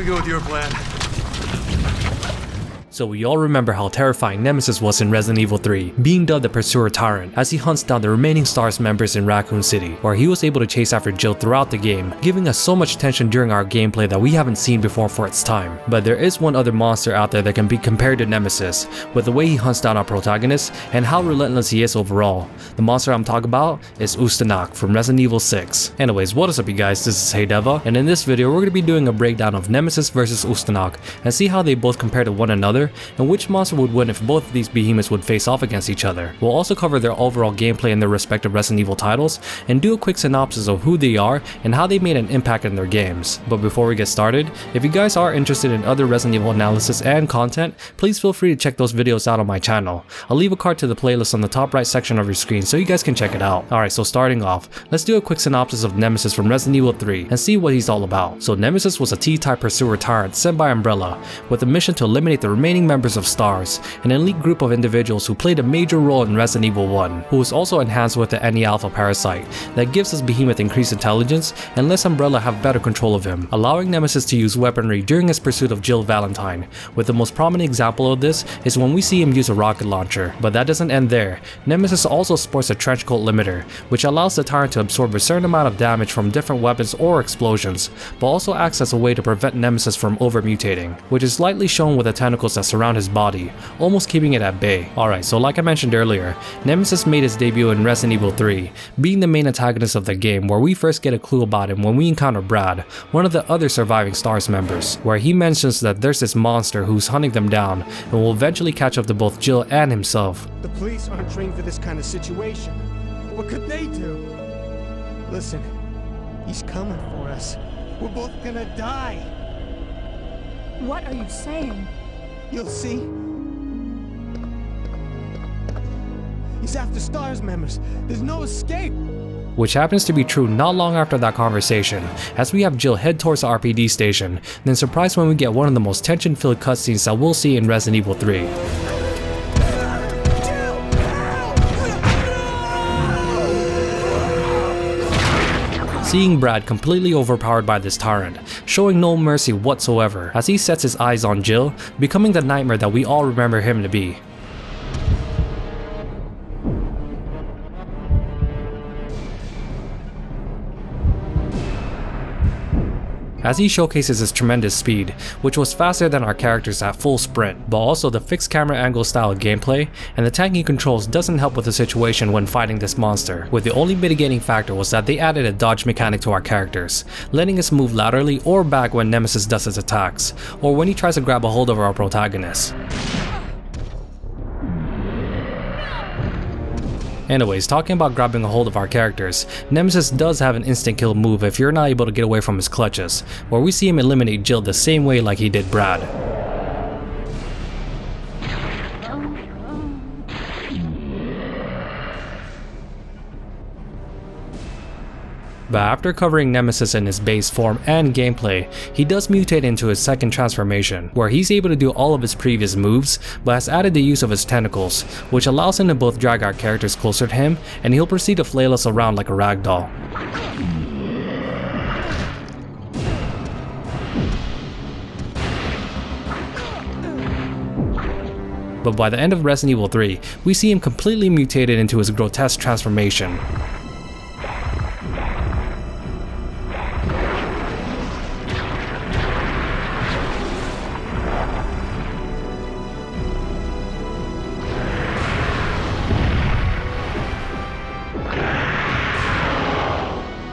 We go with your plan. So we all remember how terrifying Nemesis was in Resident Evil 3, being dubbed the Pursuer Tyrant as he hunts down the remaining STARS members in Raccoon City, where he was able to chase after Jill throughout the game, giving us so much tension during our gameplay that we haven't seen before for its time. But there is one other monster out there that can be compared to Nemesis, with the way he hunts down our protagonist and how relentless he is overall. The monster I'm talking about is Ustanak from Resident Evil 6. Anyways, what is up you guys, this is Hey DeVuH, and in this video we're going to be doing a breakdown of Nemesis vs Ustanak and see how they both compare to one another and which monster would win if both of these behemoths would face off against each other. We'll also cover their overall gameplay in their respective Resident Evil titles and do a quick synopsis of who they are and how they made an impact in their games. But before we get started, if you guys are interested in other Resident Evil analysis and content, please feel free to check those videos out on my channel. I'll leave a card to the playlist on the top right section of your screen so you guys can check it out. Alright, so starting off, let's do a quick synopsis of Nemesis from Resident Evil 3 and see what he's all about. So Nemesis was a T-type Pursuer Tyrant sent by Umbrella with a mission to eliminate the remaining members of STARS, an elite group of individuals who played a major role in Resident Evil 1, who was also enhanced with the Any-Alpha parasite that gives his behemoth increased intelligence and lets Umbrella have better control of him, allowing Nemesis to use weaponry during his pursuit of Jill Valentine. With the most prominent example of this is when we see him use a rocket launcher. But that doesn't end there. Nemesis also sports a trenchcoat limiter, which allows the Tyrant to absorb a certain amount of damage from different weapons or explosions, but also acts as a way to prevent Nemesis from over-mutating, which is slightly shown with the tentacles that surround his body, almost keeping it at bay. Alright, so like I mentioned earlier, Nemesis made his debut in Resident Evil 3, being the main antagonist of the game, where we first get a clue about him when we encounter Brad, one of the other surviving STARS members, where he mentions that there's this monster who's hunting them down and will eventually catch up to both Jill and himself. The police aren't trained for this kind of situation. What could they do? Listen, he's coming for us. We're both gonna die. What are you saying? You'll see. He's after STARS members. There's no escape. Which happens to be true not long after that conversation, as we have Jill head towards the RPD station, then surprised when we get one of the most tension-filled cutscenes that we'll see in Resident Evil 3. Seeing Brad completely overpowered by this Tyrant, showing no mercy whatsoever as he sets his eyes on Jill, becoming the nightmare that we all remember him to be. As he showcases his tremendous speed, which was faster than our characters at full sprint, but also the fixed camera angle style of gameplay and the tanking controls doesn't help with the situation when fighting this monster, with the only mitigating factor was that they added a dodge mechanic to our characters, letting us move laterally or back when Nemesis does his attacks, or when he tries to grab a hold of our protagonist. Anyways, talking about grabbing a hold of our characters, Nemesis does have an instant kill move if you're not able to get away from his clutches, where we see him eliminate Jill the same way like he did Brad. But after covering Nemesis in his base form and gameplay, he does mutate into his second transformation, where he's able to do all of his previous moves, but has added the use of his tentacles, which allows him to both drag our characters closer to him, and he'll proceed to flail us around like a ragdoll. But by the end of Resident Evil 3, we see him completely mutated into his grotesque transformation.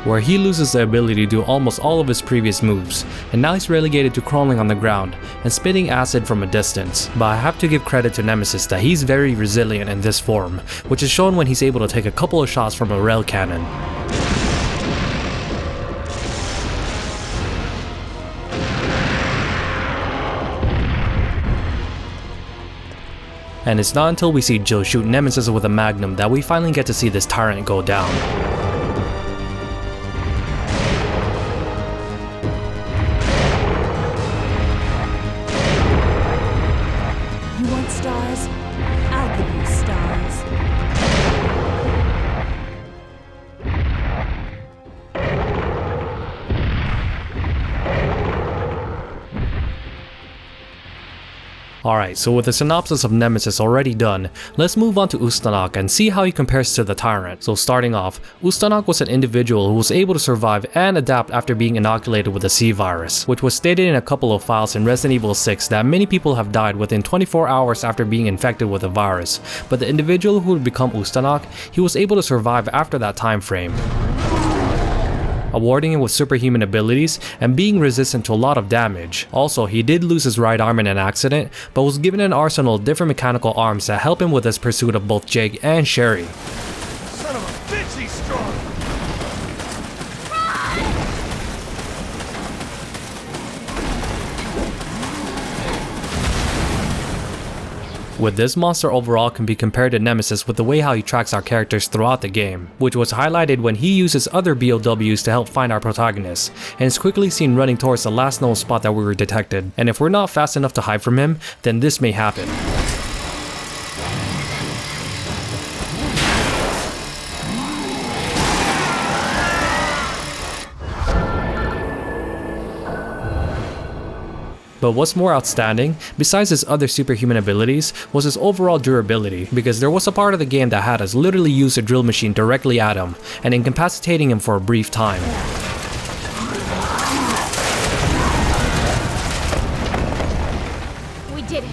Where he loses the ability to do almost all of his previous moves, and now he's relegated to crawling on the ground and spitting acid from a distance. But I have to give credit to Nemesis that he's very resilient in this form, which is shown when he's able to take a couple of shots from a rail cannon. And it's not until we see Jill shoot Nemesis with a magnum that we finally get to see this Tyrant go down. Stars, I'll give you stars. Alright, so with the synopsis of Nemesis already done, let's move on to Ustanak and see how he compares to the Tyrant. So starting off, Ustanak was an individual who was able to survive and adapt after being inoculated with the C virus, which was stated in a couple of files in Resident Evil 6 that many people have died within 24 hours after being infected with the virus, but the individual who would become Ustanak, he was able to survive after that time frame, awarding him with superhuman abilities and being resistant to a lot of damage. Also, he did lose his right arm in an accident, but was given an arsenal of different mechanical arms that help him with his pursuit of both Jake and Sherry. Son of a bitch, he's strong! With this monster overall can be compared to Nemesis with the way how he tracks our characters throughout the game, which was highlighted when he uses other BOWs to help find our protagonist, and is quickly seen running towards the last known spot that we were detected, and if we're not fast enough to hide from him, then this may happen. But what's more outstanding, besides his other superhuman abilities, was his overall durability, because there was a part of the game that had us literally use a drill machine directly at him, and incapacitating him for a brief time. We did it.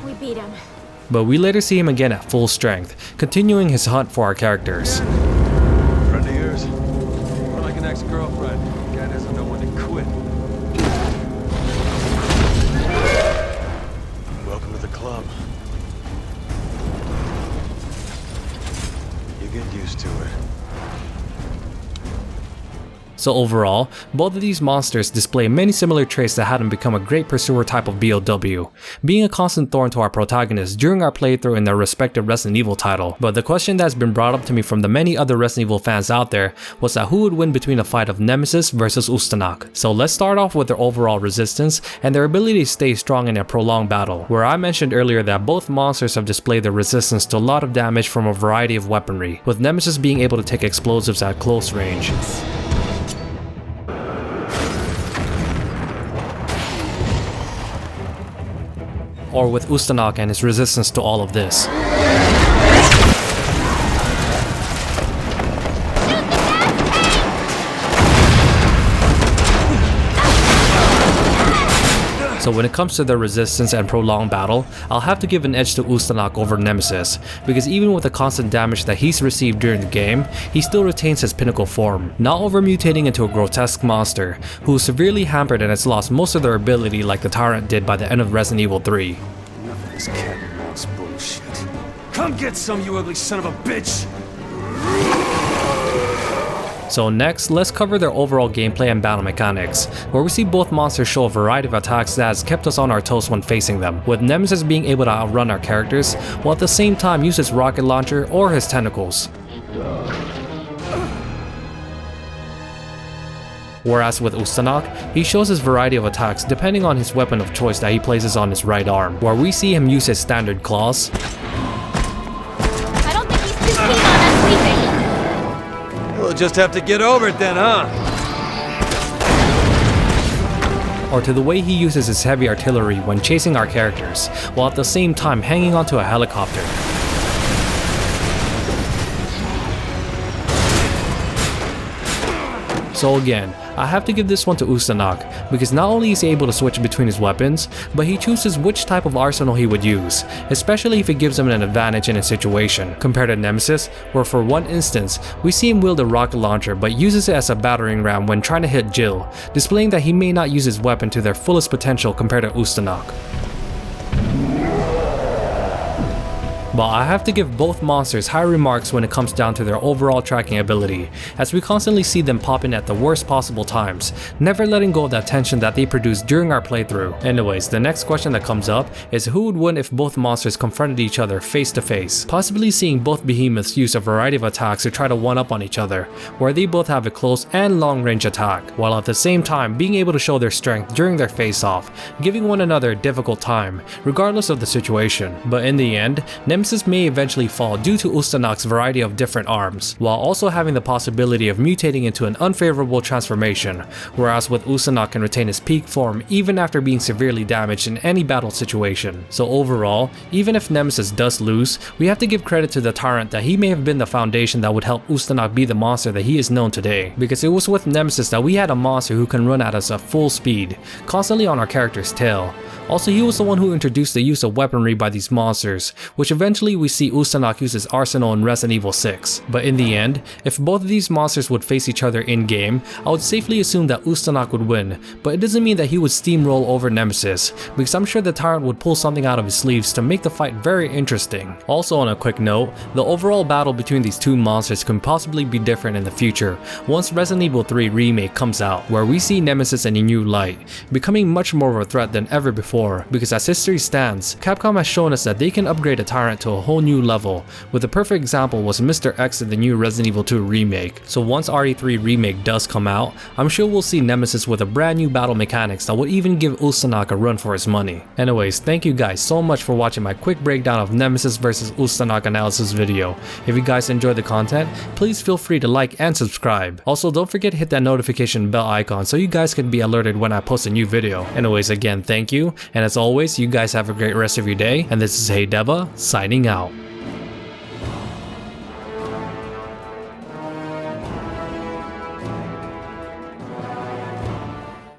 We beat him. But we later see him again at full strength, continuing his hunt for our characters. Friend of yours? More like an ex-girlfriend. Guy doesn't know when to quit. Welcome to the club. You get used to it. So overall, both of these monsters display many similar traits that had them become a great pursuer type of BOW, being a constant thorn to our protagonists during our playthrough in their respective Resident Evil title. But the question that's been brought up to me from the many other Resident Evil fans out there was that who would win between a fight of Nemesis versus Ustanak. So let's start off with their overall resistance and their ability to stay strong in a prolonged battle, where I mentioned earlier that both monsters have displayed their resistance to a lot of damage from a variety of weaponry, with Nemesis being able to take explosives at close range. Or with Ustanak and his resistance to all of this. So when it comes to their resistance and prolonged battle, I'll have to give an edge to Ustanak over Nemesis, because even with the constant damage that he's received during the game, he still retains his pinnacle form, not over mutating into a grotesque monster, who is severely hampered and has lost most of their ability like the Tyrant did by the end of Resident Evil 3. Enough of this cat and mouse bullshit. Come get some, you ugly son of a bitch! So next, let's cover their overall gameplay and battle mechanics, where we see both monsters show a variety of attacks that has kept us on our toes when facing them, with Nemesis being able to outrun our characters, while at the same time use his rocket launcher or his tentacles. Whereas with Ustanak, he shows his variety of attacks depending on his weapon of choice that he places on his right arm, where we see him use his standard claws, I don't think he's too keen on us leaving. We'll just have to get over it then, huh? or to the way he uses his heavy artillery when chasing our characters, while at the same time hanging onto a helicopter. So again, I have to give this one to Ustanak, because not only is he able to switch between his weapons, but he chooses which type of arsenal he would use, especially if it gives him an advantage in a situation, compared to Nemesis, where for one instance, we see him wield a rocket launcher but uses it as a battering ram when trying to hit Jill, displaying that he may not use his weapon to their fullest potential compared to Ustanak. But I have to give both monsters high remarks when it comes down to their overall tracking ability, as we constantly see them pop in at the worst possible times, never letting go of that tension that they produce during our playthrough. Anyways, the next question that comes up is who would win if both monsters confronted each other face to face, possibly seeing both behemoths use a variety of attacks to try to one-up on each other, where they both have a close and long-range attack, while at the same time being able to show their strength during their face-off, giving one another a difficult time, regardless of the situation. But in the end, Nemesis Nemesis may eventually fall due to Ustanak's variety of different arms, while also having the possibility of mutating into an unfavorable transformation, whereas with Ustanak can retain his peak form even after being severely damaged in any battle situation. So overall, even if Nemesis does lose, we have to give credit to the Tyrant that he may have been the foundation that would help Ustanak be the monster that he is known today, because it was with Nemesis that we had a monster who can run at us at full speed, constantly on our character's tail. Also, he was the one who introduced the use of weaponry by these monsters, which eventually we see Ustanak use his arsenal in Resident Evil 6. But in the end, if both of these monsters would face each other in-game, I would safely assume that Ustanak would win, but it doesn't mean that he would steamroll over Nemesis, because I'm sure the Tyrant would pull something out of his sleeves to make the fight very interesting. Also on a quick note, the overall battle between these two monsters can possibly be different in the future, once Resident Evil 3 Remake comes out, where we see Nemesis in a new light, becoming much more of a threat than ever before. Because as history stands, Capcom has shown us that they can upgrade a Tyrant to a whole new level, with the perfect example was Mr. X in the new Resident Evil 2 Remake. So once RE3 Remake does come out, I'm sure we'll see Nemesis with a brand new battle mechanics that would even give Ustanak a run for his money. Anyways, thank you guys so much for watching my quick breakdown of Nemesis vs Ustanak analysis video. If you guys enjoyed the content, please feel free to like and subscribe. Also, don't forget to hit that notification bell icon so you guys can be alerted when I post a new video. Anyways, again, thank you. And as always, you guys have a great rest of your day, and this is Hey DeVuH, signing out.